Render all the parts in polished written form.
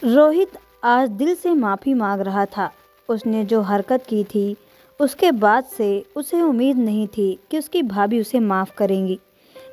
रोहित आज दिल से माफ़ी मांग रहा था। उसने जो हरकत की थी उसके बाद से उसे उम्मीद नहीं थी कि उसकी भाभी उसे माफ़ करेंगी,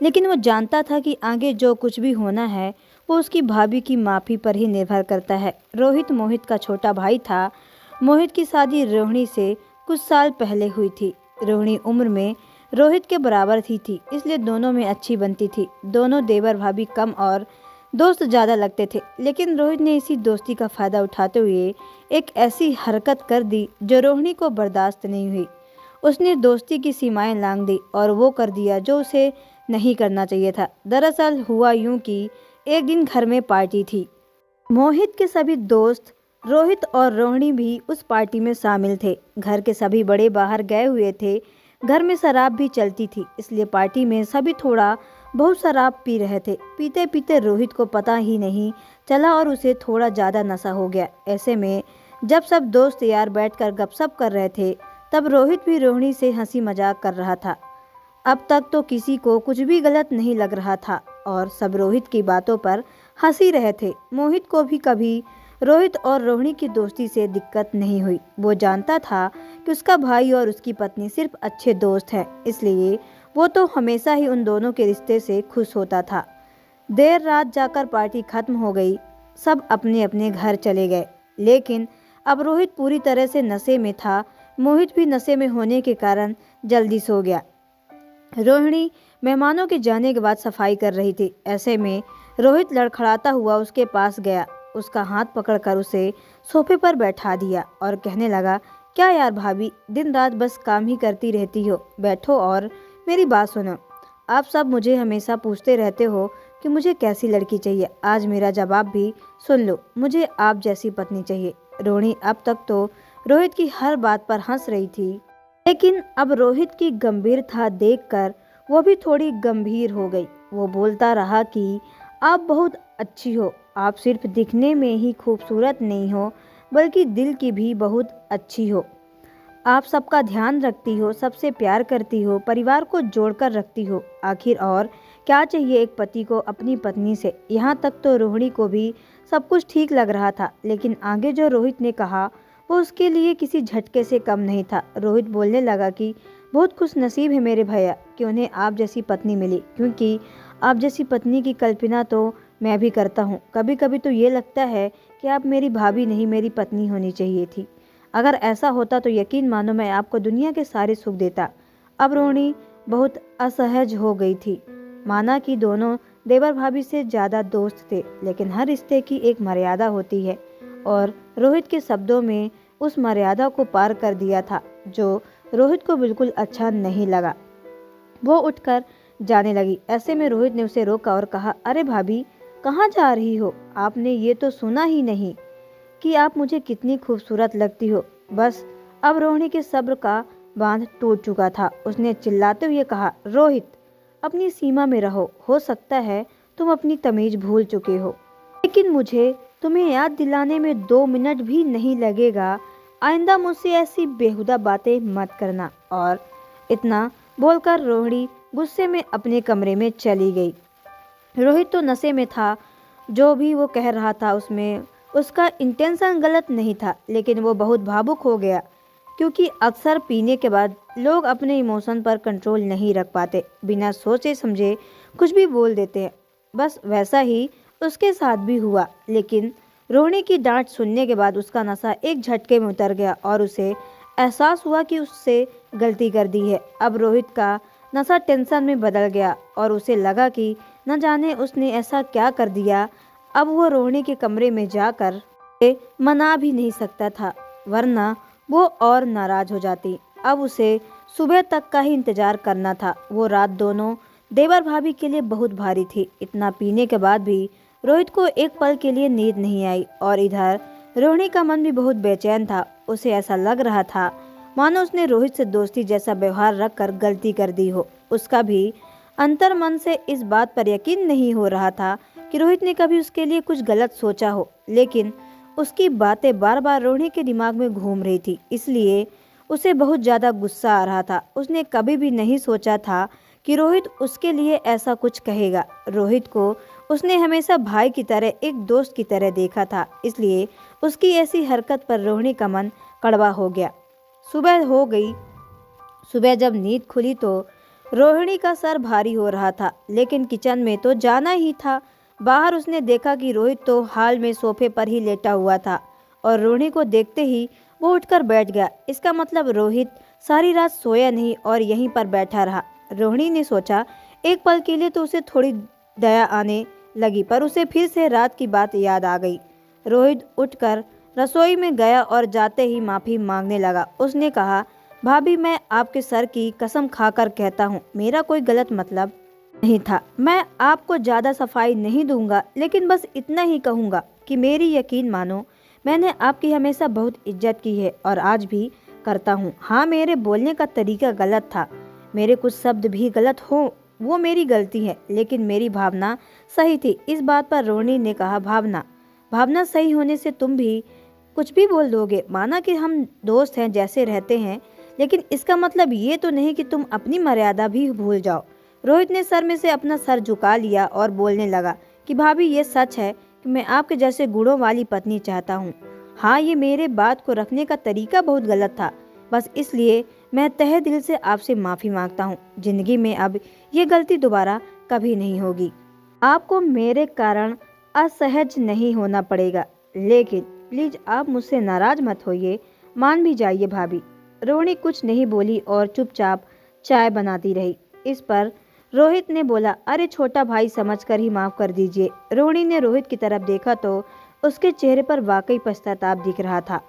लेकिन वो जानता था कि आगे जो कुछ भी होना है वो उसकी भाभी की माफ़ी पर ही निर्भर करता है। रोहित मोहित का छोटा भाई था। मोहित की शादी रोहिणी से कुछ साल पहले हुई थी। रोहिणी उम्र में रोहित के बराबर थी, इसलिए दोनों में अच्छी बनती थी। दोनों देवर भाभी कम और दोस्त ज़्यादा लगते थे, लेकिन रोहित ने इसी दोस्ती का फ़ायदा उठाते हुए एक ऐसी हरकत कर दी जो रोहिणी को बर्दाश्त नहीं हुई। उसने दोस्ती की सीमाएं लांघ दी और वो कर दिया जो उसे नहीं करना चाहिए था। दरअसल हुआ यूं कि एक दिन घर में पार्टी थी। मोहित के सभी दोस्त, रोहित और रोहिणी भी उस पार्टी में शामिल थे। घर के सभी बड़े बाहर गए हुए थे। घर में शराब भी चलती थी, इसलिए पार्टी में सभी थोड़ा बहुत शराब पी रहे थे। पीते पीते रोहित को पता ही नहीं चला और उसे थोड़ा ज़्यादा नशा हो गया। ऐसे में जब सब दोस्त यार बैठकर गपशप कर रहे थे, तब रोहित भी रोहिणी से हंसी मजाक कर रहा था। अब तक तो किसी को कुछ भी गलत नहीं लग रहा था और सब रोहित की बातों पर हंसी रहे थे। मोहित को भी कभी रोहित और रोहिणी की दोस्ती से दिक्कत नहीं हुई। वो जानता था कि उसका भाई और उसकी पत्नी सिर्फ अच्छे दोस्त हैं, इसलिए वो तो हमेशा ही उन दोनों के रिश्ते से खुश होता था। देर रात जाकर पार्टी खत्म हो गई। सब अपने अपने घर चले गए, लेकिन अब रोहित पूरी तरह से नशे में था। मोहित भी नशे में होने के कारण जल्दी सो गया। रोहिणी मेहमानों के जाने के बाद सफाई कर रही थी। ऐसे में रोहित लड़खड़ाता हुआ उसके पास गया। उसका हाथ पकड़कर उसे सोफे पर बैठा दिया और कहने लगा, क्या यार भाभी, दिन रात बस काम ही करती रहती हो। बैठो और मेरी बात सुनो। आप सब मुझे हमेशा पूछते रहते हो कि मुझे कैसी लड़की चाहिए। आज मेरा जवाब भी सुन लो, मुझे आप जैसी पत्नी चाहिए। रोहिणी अब तक तो रोहित की हर बात पर हंस रही थी, लेकिन अब रोहित की गंभीरता देखकर वो भी थोड़ी गंभीर हो गई। वो बोलता रहा कि आप बहुत अच्छी हो। आप सिर्फ दिखने में ही खूबसूरत नहीं हो, बल्कि दिल की भी बहुत अच्छी हो। आप सबका ध्यान रखती हो, सबसे प्यार करती हो, परिवार को जोड़कर रखती हो। आखिर और क्या चाहिए एक पति को अपनी पत्नी से। यहाँ तक तो रोहिणी को भी सब कुछ ठीक लग रहा था, लेकिन आगे जो रोहित ने कहा वो उसके लिए किसी झटके से कम नहीं था। रोहित बोलने लगा कि बहुत खुश नसीब है मेरे भैया कि उन्हें आप जैसी पत्नी मिली, क्योंकि आप जैसी पत्नी की कल्पना तो मैं भी करता हूँ। कभी कभी तो ये लगता है कि आप मेरी भाभी नहीं, मेरी पत्नी होनी चाहिए थी। अगर ऐसा होता तो यकीन मानो मैं आपको दुनिया के सारे सुख देता। अब रोहिणी बहुत असहज हो गई थी। माना कि दोनों देवर भाभी से ज़्यादा दोस्त थे, लेकिन हर रिश्ते की एक मर्यादा होती है और रोहित के शब्दों में उस मर्यादा को पार कर दिया था, जो रोहित को बिल्कुल अच्छा नहीं लगा। वो उठकर जाने लगी। ऐसे में रोहित ने उसे रोका और कहा, अरे भाभी, कहाँ जा रही हो? आपने ये तो सुना ही नहीं कि आप मुझे कितनी खूबसूरत लगती हो। बस अब रोहिणी के सब्र का बांध टूट चुका था। उसने चिल्लाते हुए कहा, रोहित, अपनी सीमा में रहो। हो सकता है तुम अपनी तमीज भूल चुके हो, लेकिन मुझे तुम्हें याद दिलाने में 2 मिनट भी नहीं लगेगा। आइंदा मुझसे ऐसी बेहुदा बातें मत करना। और इतना बोलकर रोहिणी गुस्से में अपने कमरे में चली गई। रोहित तो नशे में था। जो भी वो कह रहा था उसमें उसका इंटेंशन गलत नहीं था, लेकिन वो बहुत भावुक हो गया, क्योंकि अक्सर पीने के बाद लोग अपने इमोशन पर कंट्रोल नहीं रख पाते, बिना सोचे समझे कुछ भी बोल देते हैं। बस वैसा ही उसके साथ भी हुआ, लेकिन रोहिणी की डांट सुनने के बाद उसका नशा एक झटके में उतर गया और उसे एहसास हुआ कि उससे गलती कर दी है। अब रोहित का नशा टेंशन में बदल गया और उसे लगा कि न जाने उसने ऐसा क्या कर दिया। अब वो रोहिणी के कमरे में जाकर उसे मना भी नहीं सकता था, वरना वो और नाराज हो जाती। अब उसे सुबह तक का ही इंतजार करना था। वो रात दोनों देवर भाभी के लिए बहुत भारी थी। इतना पीने के बाद भी रोहित को एक पल के लिए नींद नहीं आई और इधर रोहिणी का मन भी बहुत बेचैन था। उसे ऐसा लग रहा था मानो उसने रोहित से दोस्ती जैसा व्यवहार रखकर गलती कर दी हो। उसका भी अंतर मन से इस बात पर यकीन नहीं हो रहा था कि रोहित ने कभी उसके लिए कुछ गलत सोचा हो, लेकिन उसकी बातें बार बार रोहिणी के दिमाग में घूम रही थी, इसलिए उसे बहुत ज़्यादा गुस्सा आ रहा था। उसने कभी भी नहीं सोचा था कि रोहित उसके लिए ऐसा कुछ कहेगा। रोहित को उसने हमेशा भाई की तरह, एक दोस्त की तरह देखा था, इसलिए उसकी ऐसी हरकत पर रोहिणी का मन कड़वा हो गया। सुबह हो गई। सुबह जब नींद खुली तो रोहिणी का सर भारी हो रहा था, लेकिन किचन में तो जाना ही था। बाहर उसने देखा कि रोहित तो हाल में सोफे पर ही लेटा हुआ था और रोहिणी को देखते ही वो उठकर बैठ गया। इसका मतलब रोहित सारी रात सोया नहीं और यहीं पर बैठा रहा। रोहिणी ने सोचा, एक पल के लिए तो उसे थोड़ी दया आने लगी, पर उसे फिर से रात की बात याद आ गई। रोहित उठकर रसोई में गया और जाते ही माफ़ी मांगने लगा। उसने कहा, भाभी, मैं आपके सर की कसम खाकर कहता हूँ, मेरा कोई गलत मतलब नहीं था। मैं आपको ज़्यादा सफाई नहीं दूंगा, लेकिन बस इतना ही कहूँगा कि मेरी यकीन मानो, मैंने आपकी हमेशा बहुत इज्जत की है और आज भी करता हूँ। हाँ, मेरे बोलने का तरीका गलत था, मेरे कुछ शब्द भी गलत हो, वो मेरी गलती है, लेकिन मेरी भावना सही थी। इस बात पर रोहिणी ने कहा, भावना सही होने से तुम भी कुछ भी बोल दोगे? माना कि हम दोस्त हैं, जैसे रहते हैं, लेकिन इसका मतलब ये तो नहीं कि तुम अपनी मर्यादा भी भूल जाओ। रोहित ने सर में से अपना सर झुका लिया और बोलने लगा कि भाभी, ये सच है कि मैं आपके जैसे गुणों वाली पत्नी चाहता हूँ। हाँ, ये मेरे बात को रखने का तरीका बहुत गलत था, बस इसलिए मैं तहे दिल से आपसे माफ़ी मांगता हूँ। जिंदगी में अब ये गलती दोबारा कभी नहीं होगी। आपको मेरे कारण असहज नहीं होना पड़ेगा, लेकिन प्लीज आप मुझसे नाराज मत होइए, मान भी जाइए भाभी। रोहिणी कुछ नहीं बोली और चुपचाप चाय बनाती रही। इस पर रोहित ने बोला, अरे छोटा भाई, समझकर ही माफ कर दीजिए। रोहिणी ने रोहित की तरफ देखा तो उसके चेहरे पर वाकई पश्चाताप दिख रहा था।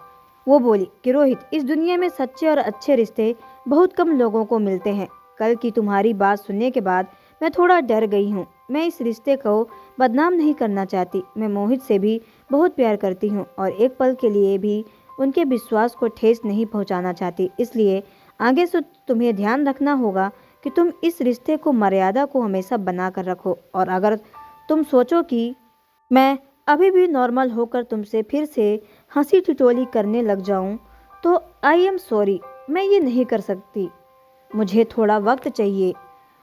वो बोली कि रोहित, इस दुनिया में सच्चे और अच्छे रिश्ते बहुत कम लोगों को मिलते हैं। कल की तुम्हारी बात सुनने के बाद मैं थोड़ा डर गई हूँ। मैं इस रिश्ते को बदनाम नहीं करना चाहती। मैं मोहित से भी बहुत प्यार करती हूँ और एक पल के लिए भी उनके विश्वास को ठेस नहीं पहुँचाना चाहती। इसलिए आगे से तुम्हें ध्यान रखना होगा कि तुम इस रिश्ते को, मर्यादा को हमेशा बना कर रखो। और अगर तुम सोचो कि मैं अभी भी नॉर्मल होकर तुमसे फिर से हंसी ठिठोली करने लग जाऊं, तो आई एम सॉरी, मैं ये नहीं कर सकती। मुझे थोड़ा वक्त चाहिए।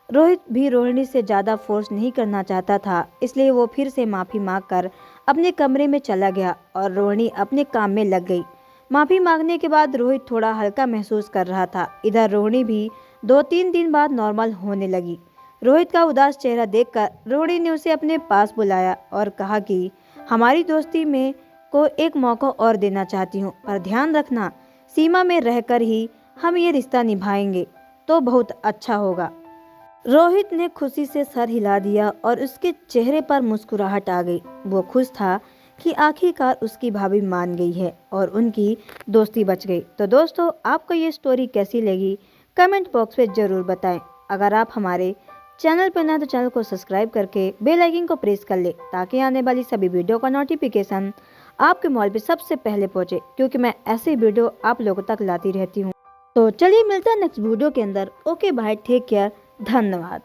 रोहित भी रोहिणी से ज़्यादा फोर्स नहीं करना चाहता था, इसलिए वो फिर से माफ़ी मांगकर अपने कमरे में चला गया और रोहिणी अपने काम में लग गई। माफ़ी मांगने के बाद रोहित थोड़ा हल्का महसूस कर रहा था। इधर रोहिणी भी 2-3 दिन बाद नॉर्मल होने लगी। रोहित का उदास चेहरा देखकर रोहिणी ने उसे अपने पास बुलाया और कहा कि हमारी दोस्ती में को एक मौका और देना चाहती हूँ, पर ध्यान रखना, सीमा में रहकर ही हम ये रिश्ता निभाएंगे तो बहुत अच्छा होगा। रोहित ने खुशी से सर हिला दिया और उसके चेहरे पर मुस्कुराहट आ गई। वो खुश था कि आखिरकार उसकी भाभी मान गई है और उनकी दोस्ती बच गई। तो दोस्तों, आपको ये स्टोरी कैसी लगी कमेंट बॉक्स में ज़रूर बताएं। अगर आप हमारे चैनल पर ना तो चैनल को सब्सक्राइब करके बेल आइकन को प्रेस कर ले, ताकि आने वाली सभी वीडियो का नोटिफिकेशन आपके मोबाइल पे सबसे पहले पहुंचे, क्योंकि मैं ऐसे वीडियो आप लोगों तक लाती रहती हूँ। तो चलिए मिलते हैं नेक्स्ट वीडियो के अंदर। ओके बाय, टेक केयर, धन्यवाद।